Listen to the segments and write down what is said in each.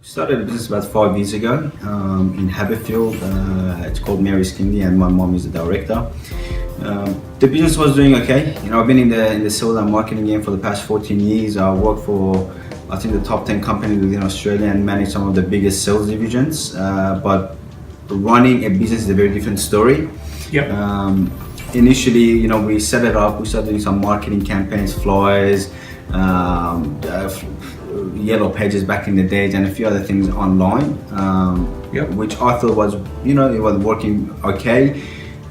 Started a business about 5 years ago in Haberfield. It's called Mary's Kindy, and my mom is the director. The business was doing okay. I've been in the sales and marketing game for the past 14 years. I worked for, I think, the top 10 companies within Australia and managed some of the biggest sales divisions. But running a business is a very different story. Yep. Initially, we set it up. We started doing some marketing campaigns, flyers, yellow pages back in the days, and a few other things online, which I thought was, it was working okay.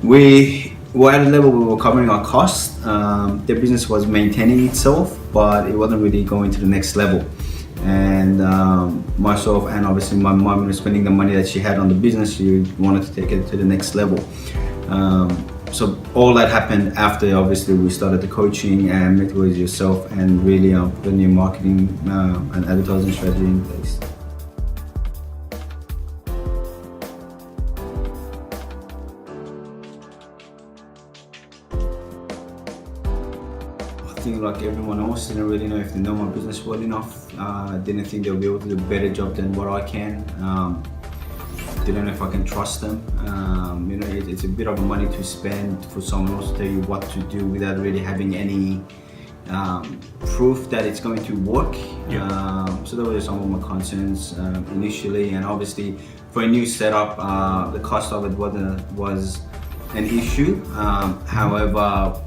We were at a level we were covering our costs. The business was maintaining itself, but it wasn't really going to the next level. And myself and obviously my mom was spending the money that she had on the business. She wanted to take it to the next level. So all that happened after obviously we started the coaching and met with yourself and really put a new marketing and advertising strategy in place. I think like everyone else, didn't really know if they know my business well enough. Didn't think they'll be able to do a better job than what I can. Didn't know if I can trust them. It's a bit of money to spend for someone else to tell you what to do without really having any proof that it's going to work. So those were some of my concerns initially, and obviously for a new setup, the cost of it was an issue. However,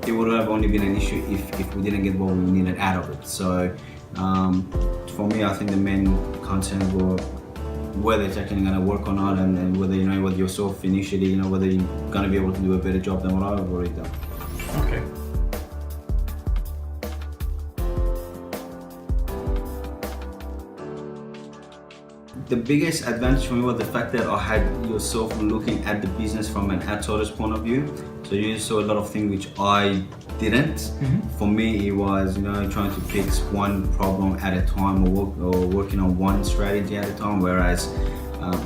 it would have only been an issue if we didn't get what we needed out of it. So for me, I think the main concerns were whether it's actually going to work or not, and whether you know with yourself initially, whether you're going to be able to do a better job than what I've already done. Okay. The biggest advantage for me was the fact that I had yourself looking at the business from an outsider's point of view. So you saw a lot of things which I didn't. For me, it was trying to fix one problem at a time or working on one strategy at a time. Whereas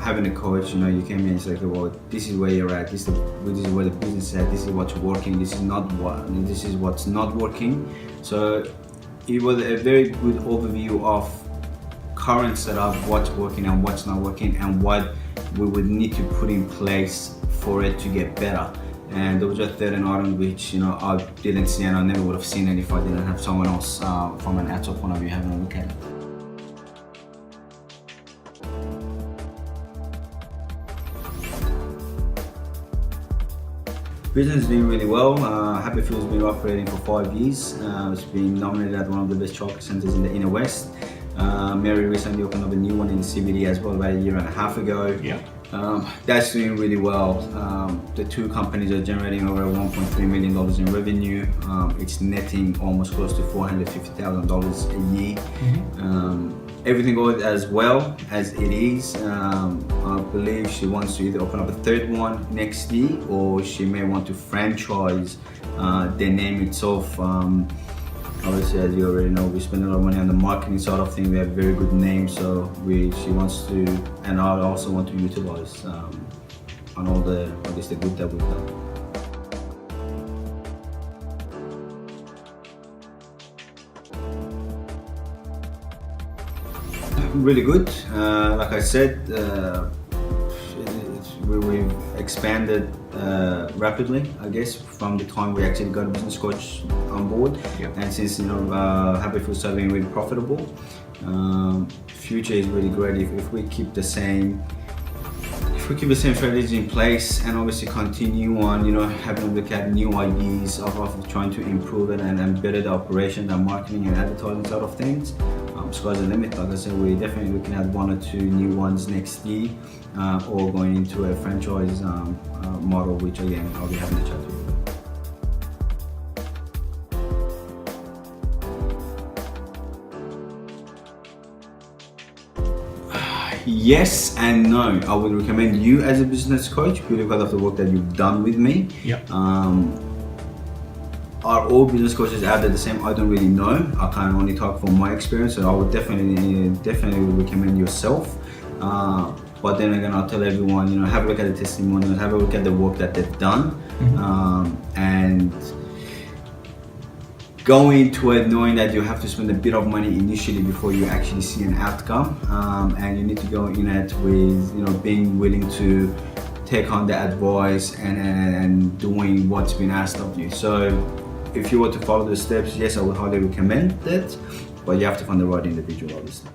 having a coach, you came in and said, okay, well, this is where you're at. This is where the business is at. This is what's working. This is what's not working. So it was a very good overview of current setup, what's working and what's not working, and what we would need to put in place for it to get better. And there was a third item which I didn't see, and I never would have seen it if I didn't have someone else from an outside point of view having a look at it. Business is doing really well. Haberfield's been operating for 5 years. It's been nominated as one of the best childcare centres in the inner west. Mary recently opened up a new one in the CBD as well about a year and a half ago. That's doing really well. The two companies are generating over $1.3 million in revenue. It's netting almost close to $450,000 a year. Everything goes as well as it is. I believe she wants to either open up a third one next year, or she may want to franchise the name itself. Obviously, as you already know, we spend a lot of money on the marketing side of things. We have a very good name, so she wants to, and I also want to utilize on all the good that we've done. Really good. Like I said, we've expanded rapidly, I guess, from the time we actually got a business coach on board. And since Haberfield started being really profitable, future is really great if we keep the same strategy in place, and obviously continue on having a look at new ideas of trying to improve it and better the operation, the marketing and advertising side of things. Sky's the limit. Like I said, we're definitely looking at 1 or 2 new ones next year, or going into a franchise model, which again I'll be having a chat with you. Yes and no. I would recommend you as a business coach purely because of the work that you've done with me. Are all business coaches out there the same? I don't really know. I can only talk from my experience, so I would definitely recommend yourself. But then again, I'll tell everyone, have a look at the testimonials, have a look at the work that they've done, and go into it knowing that you have to spend a bit of money initially before you actually see an outcome, and you need to go in it with, you know, being willing to take on the advice and doing what's been asked of you. So if you were to follow the steps, yes, I would highly recommend it, but you have to find the right individual, obviously.